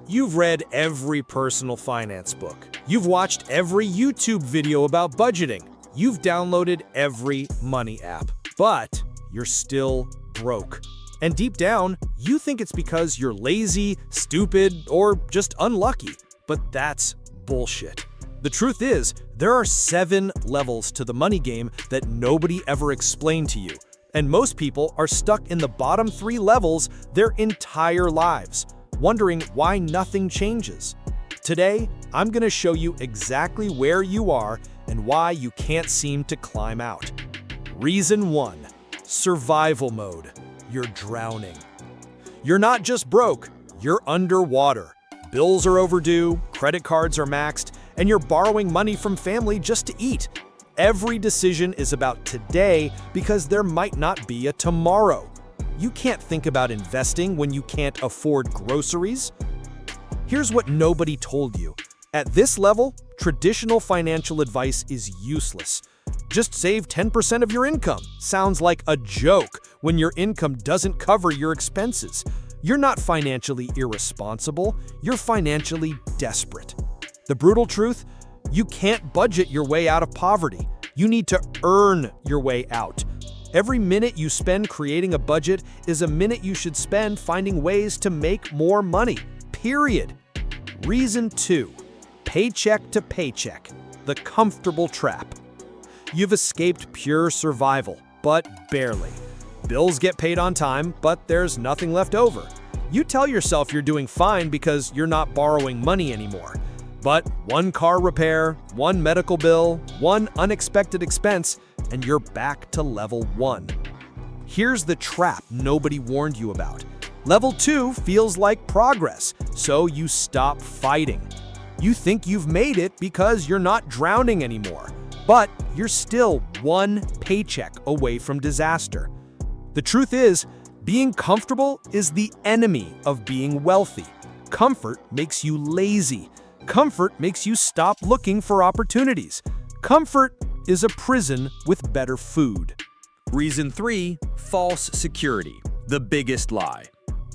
You've read every personal finance book. You've watched every YouTube video about budgeting. You've downloaded every money app. But you're still broke. And deep down, you think it's because you're lazy, stupid, or just unlucky. But that's bullshit. The truth is, there are 7 levels to the money game that nobody ever explained to you. And most people are stuck in the bottom 3 levels their entire lives, wondering why nothing changes. Today, I'm going to show you exactly where you are and why you can't seem to climb out. Reason 1. Survival mode. You're drowning. You're not just broke, you're underwater. Bills are overdue, credit cards are maxed, and you're borrowing money from family just to eat. Every decision is about today because there might not be a tomorrow. You can't think about investing when you can't afford groceries. Here's what nobody told you. At this level, traditional financial advice is useless. Just save 10% of your income. Sounds like a joke when your income doesn't cover your expenses. You're not financially irresponsible, you're financially desperate. The brutal truth? You can't budget your way out of poverty. You need to earn your way out. Every minute you spend creating a budget is a minute you should spend finding ways to make more money. Period. Reason 2. Paycheck to paycheck. The comfortable trap. You've escaped pure survival, but barely. Bills get paid on time, but there's nothing left over. You tell yourself you're doing fine because you're not borrowing money anymore. But one car repair, one medical bill, one unexpected expense, and you're back to level 1. Here's the trap nobody warned you about. Level 2 feels like progress, so you stop fighting. You think you've made it because you're not drowning anymore, but you're still one paycheck away from disaster. The truth is, being comfortable is the enemy of being wealthy. Comfort makes you lazy. Comfort makes you stop looking for opportunities. Comfort is a prison with better food. Reason 3. False security. The biggest lie.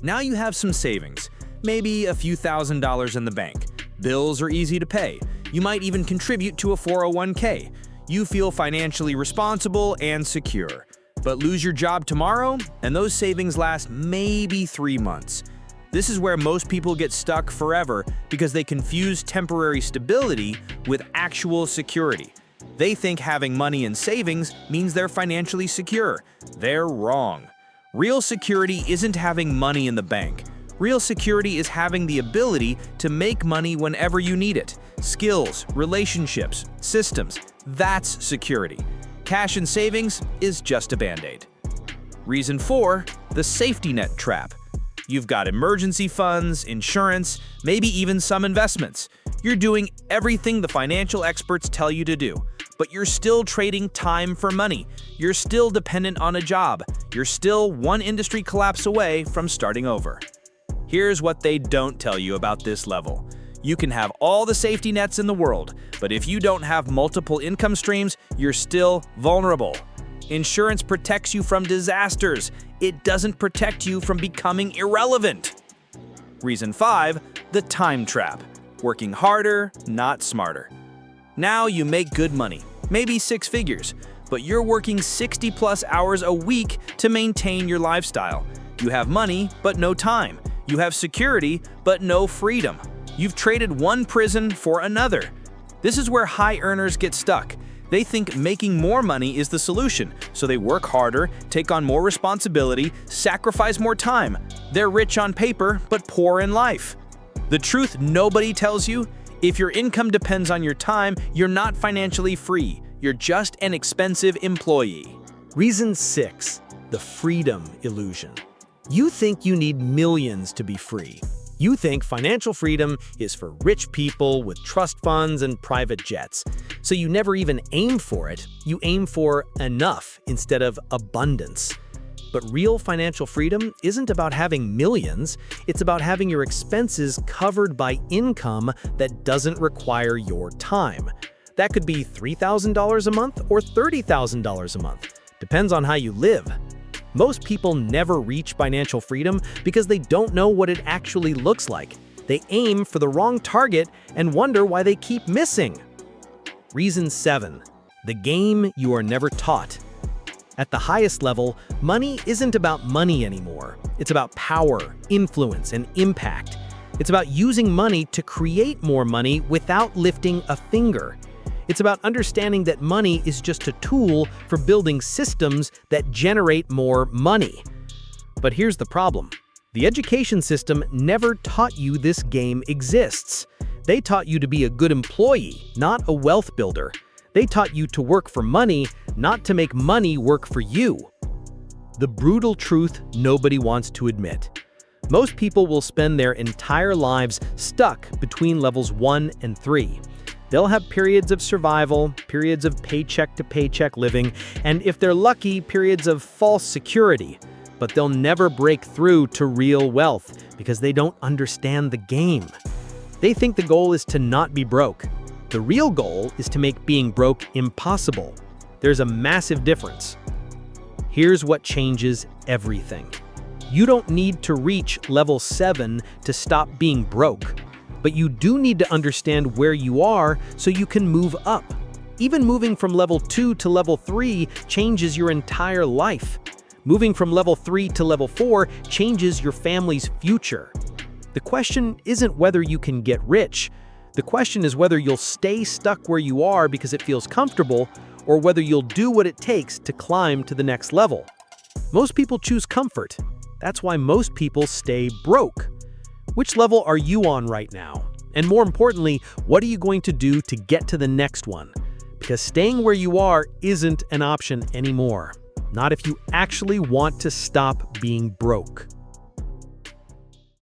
Now you have some savings, maybe a few $1,000s in the bank. Bills are easy to pay. You might even contribute to a 401k. You feel financially responsible and secure. But lose your job tomorrow, and those savings last maybe 3 months. This is where most people get stuck forever because they confuse temporary stability with actual security. They think having money in savings means they're financially secure. They're wrong. Real security isn't having money in the bank. Real security is having the ability to make money whenever you need it. Skills, relationships, systems, that's security. Cash and savings is just a band-aid. Reason 4. The safety net trap. You've got emergency funds, insurance, maybe even some investments. You're doing everything the financial experts tell you to do, but you're still trading time for money. You're still dependent on a job. You're still one industry collapse away from starting over. Here's what they don't tell you about this level. You can have all the safety nets in the world, but if you don't have multiple income streams, you're still vulnerable. Insurance protects you from disasters. It doesn't protect you from becoming irrelevant. Reason 5. The time trap. Working harder, not smarter. Now you make good money, maybe 6 figures, but you're working 60+ hours a week to maintain your lifestyle. You have money, but no time. You have security, but no freedom. You've traded one prison for another. This is where high earners get stuck. They think making more money is the solution, so they work harder, take on more responsibility, sacrifice more time. They're rich on paper, but poor in life. The truth nobody tells you: if your income depends on your time, you're not financially free. You're just an expensive employee. Reason 6. The freedom illusion. You think you need millions to be free. You think financial freedom is for rich people with trust funds and private jets. So you never even aim for it. You aim for enough instead of abundance. But real financial freedom isn't about having millions. It's about having your expenses covered by income that doesn't require your time. That could be $3,000 a month or $30,000 a month. Depends on how you live. Most people never reach financial freedom because they don't know what it actually looks like. They aim for the wrong target and wonder why they keep missing. Reason 7. The game you are never taught. At the highest level, money isn't about money anymore. It's about power, influence, and impact. It's about using money to create more money without lifting a finger. It's about understanding that money is just a tool for building systems that generate more money. But here's the problem. The education system never taught you this game exists. They taught you to be a good employee, not a wealth builder. They taught you to work for money, not to make money work for you. The brutal truth nobody wants to admit. Most people will spend their entire lives stuck between levels 1 and 3. They'll have periods of survival, periods of paycheck-to-paycheck living, and if they're lucky, periods of false security. But they'll never break through to real wealth because they don't understand the game. They think the goal is to not be broke. The real goal is to make being broke impossible. There's a massive difference. Here's what changes everything. You don't need to reach level 7 to stop being broke, but you do need to understand where you are so you can move up. Even moving from level 2 to level 3 changes your entire life. Moving from level 3 to level 4 changes your family's future. The question isn't whether you can get rich. The question is whether you'll stay stuck where you are because it feels comfortable, or whether you'll do what it takes to climb to the next level. Most people choose comfort. That's why most people stay broke. Which level are you on right now? And more importantly, what are you going to do to get to the next one? Because staying where you are isn't an option anymore. Not if you actually want to stop being broke.